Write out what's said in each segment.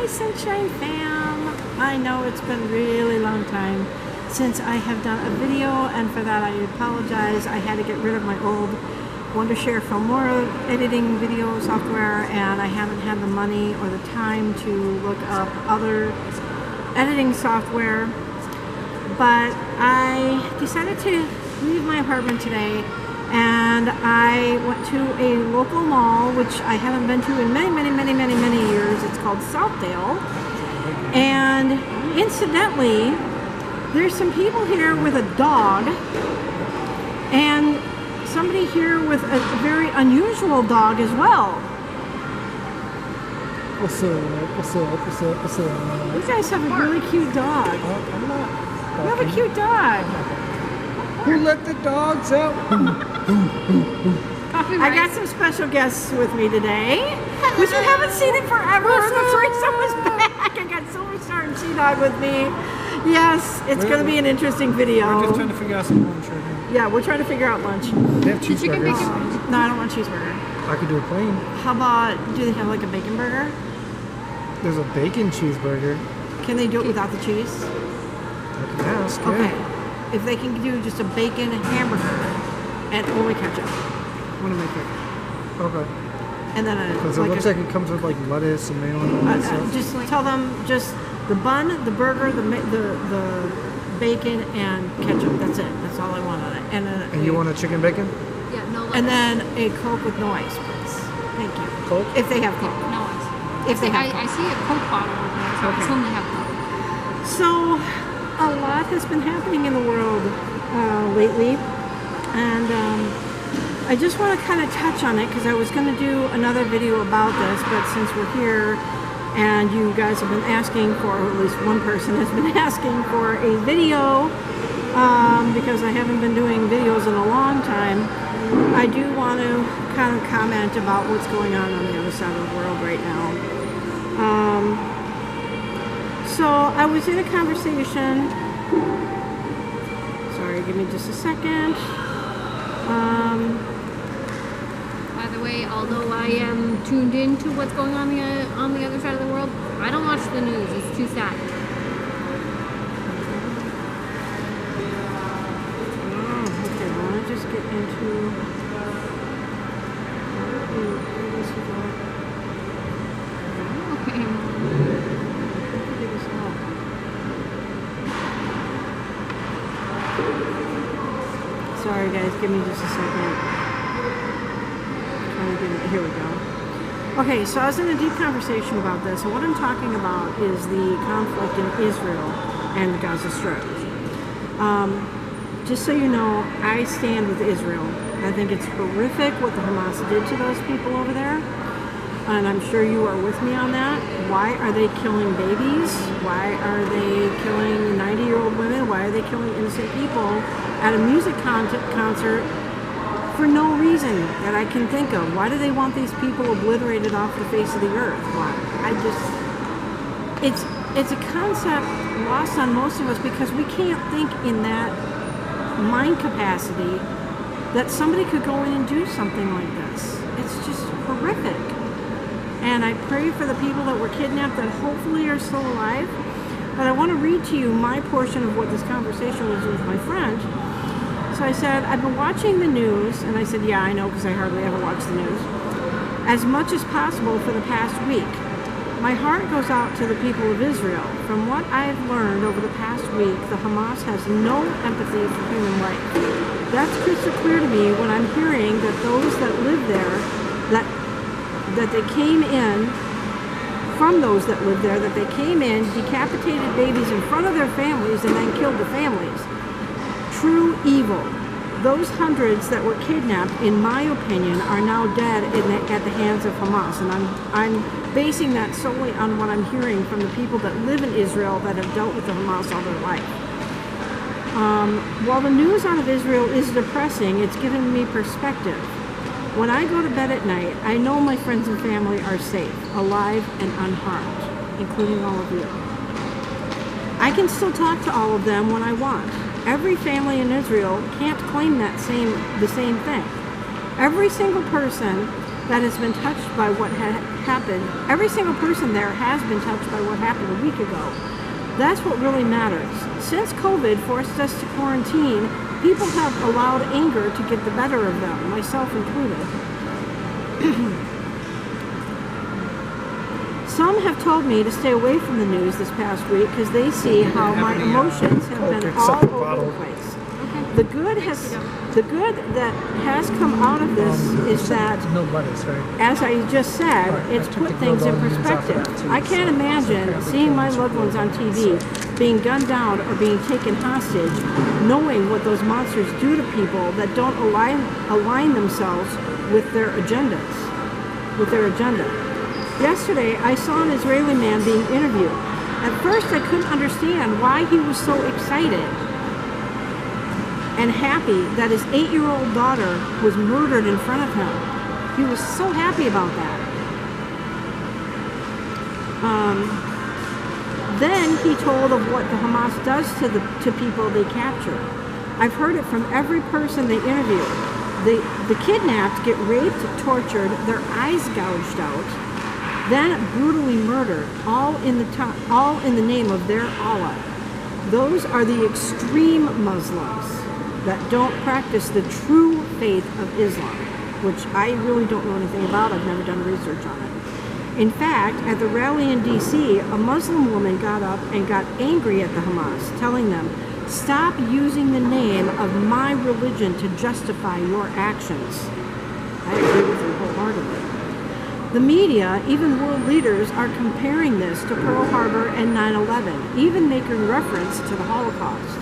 Sunshine Fam! I know it's been a really long time since I have done a video, and for that I apologize. I had to get rid of my old Wondershare Filmora editing video software, and I haven't had the money or the time to look up other editing software. But I decided to leave my apartment today, and I went to a local mall, which I haven't been to in many years. It's called Southdale. And incidentally, there's some people here with a dog, and somebody here with a very unusual dog as well. What's up? What's up? What's up? What's up? You guys have a really cute dog. I'm not. You have a cute dog. Who let the dogs out? I got some special guests with me today, which we haven't seen in forever. The threesome was back. I got Silver Star and She-Dog with me. Yes, it's going to be an interesting video. We're just trying to figure out some lunch right now. Yeah, we're trying to figure out lunch. They have cheeseburgers. No, I don't want cheeseburger. I could do a plain. How about, do they have like a bacon burger? There's a bacon cheeseburger. Can they do it without the cheese? I can ask. Okay. Yeah. If they can do just a bacon hamburger and only ketchup. I want to make it. Okay. And then Because it looks like it comes with like lettuce and mayo and all that stuff. just tell them just the bun, the burger, the bacon, and ketchup. That's it. That's all I want on it. And you want a chicken bacon? Yeah, no lettuce. And then a Coke with no ice, please. Thank you. Coke? If they have Coke. No ice. If they have I see a Coke bottle over there, so I assume they have Coke. So, a lot has been happening in the world lately, and I just want to kind of touch on it because I was going to do another video about this, but since we're here and you guys have been asking for, or at least one person has been asking for a video, because I haven't been doing videos in a long time, I do want to kind of comment about what's going on the other side of the world right now. So I was in a conversation, sorry, give me just a second. By the way, although I am tuned into what's going on the other side of the world, I don't watch the news. It's too sad. Okay, well, let me just get into... Okay. Sorry guys, give me just a second. Here we go. Okay, so I was in a deep conversation about this, and what I'm talking about is the conflict in Israel and the Gaza Strip. Just so you know, I stand with Israel. I think it's horrific what the Hamas did to those people over there, and I'm sure you are with me on that. Why are they killing babies? Why are they killing 90-year-old women? Why are they killing innocent people at a music concert for no reason that I can think of? Why do they want these people obliterated off the face of the earth? Why? It's a concept lost on most of us because we can't think in that mind capacity that somebody could go in and do something like this. It's just horrific. And I pray for the people that were kidnapped that hopefully are still alive. But I want to read to you my portion of what this conversation was with my friend. So I said, I've been watching the news, and I said, yeah, I know, because I hardly ever watch the news, as much as possible for the past week. My heart goes out to the people of Israel. From what I've learned over the past week, the Hamas has no empathy for human life. That's crystal clear to me when I'm hearing that those that live there, that they came in, from those that live there, that they came in, decapitated babies in front of their families, and then killed the families. True evil. Those hundreds that were kidnapped, in my opinion, are now dead at the hands of Hamas. And I'm basing that solely on what I'm hearing from the people that live in Israel that have dealt with the Hamas all their life. While the news out of Israel is depressing, it's given me perspective. When I go to bed at night, I know my friends and family are safe, alive, and unharmed, including all of you. I can still talk to all of them when I want. Every family in Israel can't claim the same thing. Every single person that has been touched by what had happened. Every single person there has been touched by what happened a week ago. That's what really matters. Since COVID forced us to quarantine, people have allowed anger to get the better of them, myself included. Some have told me to stay away from the news this past week because they see how my emotions have been all over the place. The good that has come out of this is that, as I just said, it's put things in perspective. I can't imagine seeing my loved ones on TV being gunned down or being taken hostage, knowing what those monsters do to people that don't align themselves with their agendas, with their agenda. Yesterday, I saw an Israeli man being interviewed. At first, I couldn't understand why he was so excited and happy that his 8-year-old daughter was murdered in front of him. He was so happy about that. Then he told of what the Hamas does to people they capture. I've heard it from every person they interview. The kidnapped get raped, tortured, their eyes gouged out, then brutally murdered, all in the name of their Allah. Those are the extreme Muslims that don't practice the true faith of Islam, which I really don't know anything about. I've never done research on it. In fact, at the rally in D.C., a Muslim woman got up and got angry at the Hamas, telling them, "Stop using the name of my religion to justify your actions." I agree with her wholeheartedly. The media, even world leaders, are comparing this to Pearl Harbor and 9/11, even making reference to the Holocaust.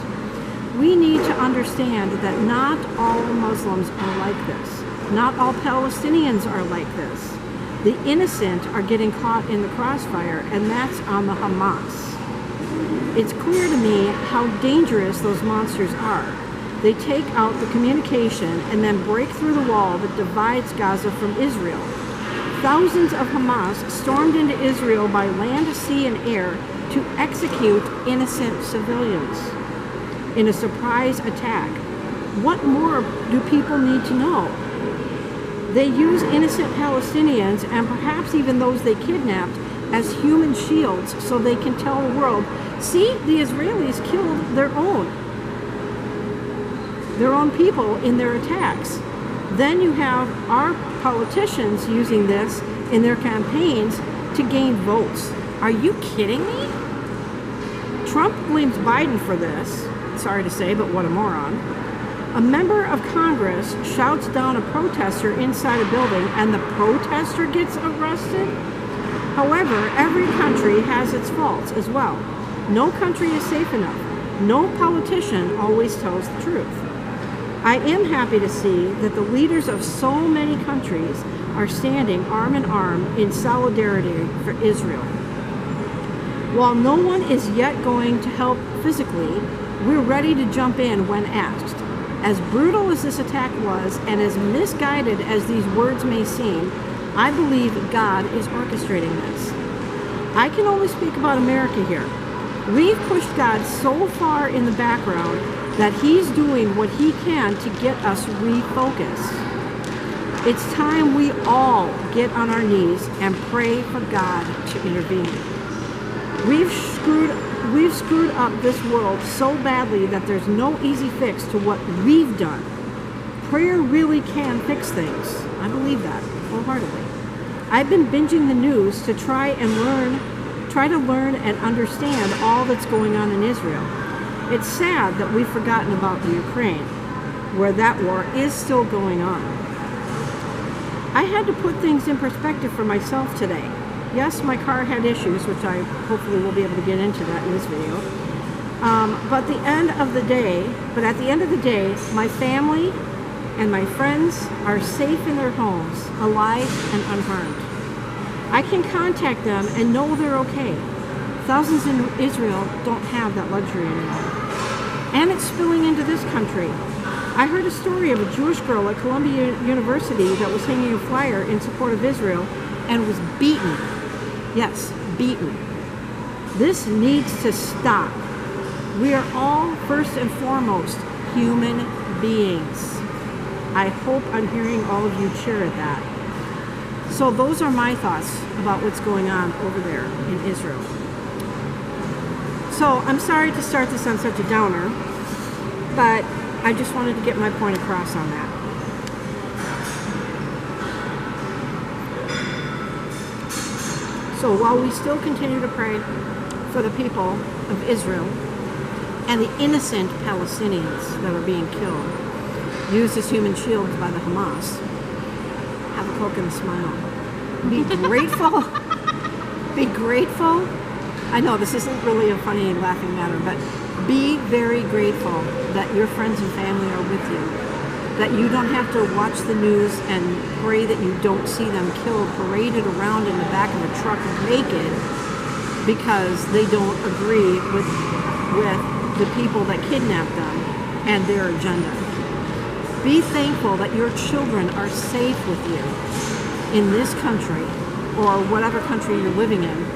We need to understand that not all Muslims are like this. Not all Palestinians are like this. The innocent are getting caught in the crossfire, and that's on the Hamas. It's clear to me how dangerous those monsters are. They take out the communication and then break through the wall that divides Gaza from Israel. Thousands of Hamas stormed into Israel by land, sea, and air to execute innocent civilians in a surprise attack. What more do people need to know? They use innocent Palestinians, and perhaps even those they kidnapped, as human shields so they can tell the world, see, the Israelis killed their own people in their attacks. Then you have our politicians using this in their campaigns to gain votes. Are you kidding me? Trump blames Biden for this. Sorry to say, but what a moron. A member of Congress shouts down a protester inside a building and the protester gets arrested? However, every country has its faults as well. No country is safe enough. No politician always tells the truth. I am happy to see that the leaders of so many countries are standing arm in arm in solidarity for Israel. While no one is yet going to help physically, we're ready to jump in when asked. As brutal as this attack was, and as misguided as these words may seem, I believe God is orchestrating this. I can only speak about America here. We've pushed God so far in the background that He's doing what He can to get us refocused. It's time we all get on our knees and pray for God to intervene. We've screwed up this world so badly that there's no easy fix to what we've done. Prayer really can fix things. I believe that wholeheartedly. I've been binging the news to try to learn and understand all that's going on in Israel. It's sad that we've forgotten about the Ukraine, where that war is still going on. I had to put things in perspective for myself today. Yes, my car had issues, which I hopefully will be able to get into that in this video. But at the end of the day, my family and my friends are safe in their homes, alive and unharmed. I can contact them and know they're okay. Thousands in Israel don't have that luxury anymore. And it's spilling into this country. I heard a story of a Jewish girl at Columbia University that was hanging a flyer in support of Israel and was beaten. Yes, beaten. This needs to stop. We are all, first and foremost, human beings. I hope I'm hearing all of you cheer at that. So those are my thoughts about what's going on over there in Israel. So I'm sorry to start this on such a downer, but I just wanted to get my point across on that. So while we still continue to pray for the people of Israel and the innocent Palestinians that are being killed, used as human shields by the HAMAS, have a Coke and a smile. Be grateful. Be grateful. I know this isn't really a funny laughing matter, but be very grateful that your friends and family are with you, that you don't have to watch the news and pray that you don't see them killed, paraded around in the back of a truck naked because they don't agree with the people that kidnapped them and their agenda. Be thankful that your children are safe with you in this country or whatever country you're living in.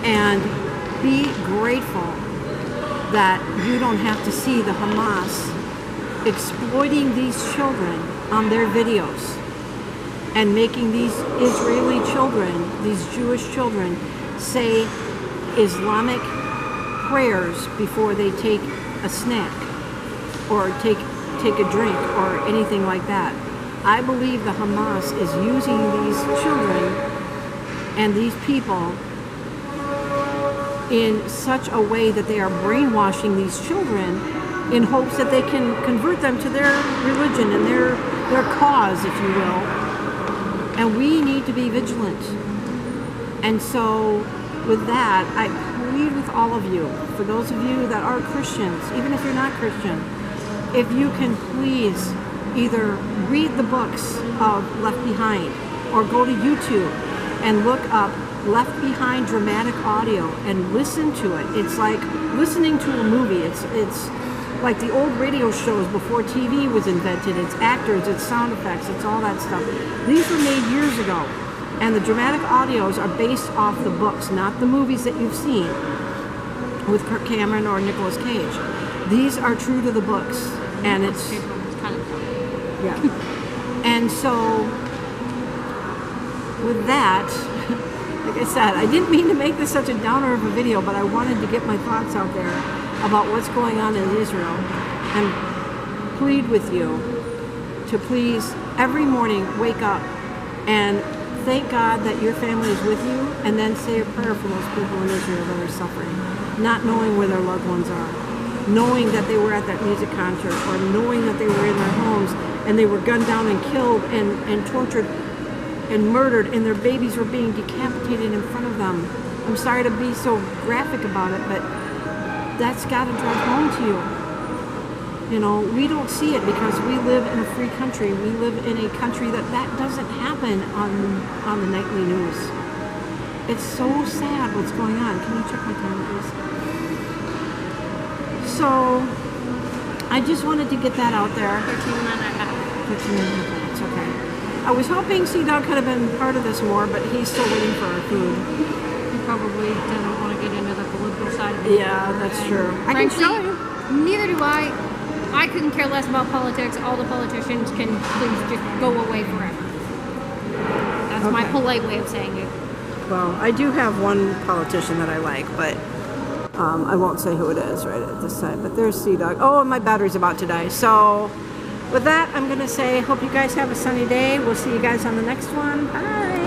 And be grateful that you don't have to see the Hamas exploiting these children on their videos and making these Israeli children, these Jewish children, say Islamic prayers before they take a snack or take a drink or anything like that. I believe the Hamas is using these children and these people in such a way that they are brainwashing these children in hopes that they can convert them to their religion and their cause, if you will. And we need to be vigilant. And so with that, I plead with all of you, for those of you that are Christians, even if you're not Christian, if you can please either read the books of Left Behind or go to YouTube and look up Left Behind dramatic audio and listen to it. It's like listening to a movie. It's like the old radio shows before TV was invented. It's actors, it's sound effects, it's all that stuff. These were made years ago, and the dramatic audios are based off the books, not the movies that you've seen with Kirk Cameron or Nicolas Cage. These are true to the books, and it's yeah. And so with that, like I said, I didn't mean to make this such a downer of a video, but I wanted to get my thoughts out there about what's going on in Israel and plead with you to please every morning wake up and thank God that your family is with you, and then say a prayer for those people in Israel that are suffering, not knowing where their loved ones are, knowing that they were at that music concert, or knowing that they were in their homes and they were gunned down and killed and tortured and murdered, and their babies were being decapitated in front of them. I'm sorry to be so graphic about it, but that's got to drive home to you. You know, we don't see it because we live in a free country. We live in a country that doesn't happen on the nightly news. It's so sad what's going on. Can you check my time, please? So, I just wanted to get that out there. 13 minutes. 13 minutes, okay. I was hoping Sea-Dog could have been part of this more, but he's still waiting for our food. He probably doesn't want to get into the political side of it. Yeah, that's true. I Frankly, can show you. Neither do I. I couldn't care less about politics. All the politicians can please just go away forever. That's my polite way of saying it. Well, I do have one politician that I like, but I won't say who it is right at this time. But there's Sea-Dog. Oh, and my battery's about to die. So with that, I'm going to say, hope you guys have a sunny day. We'll see you guys on the next one. Bye.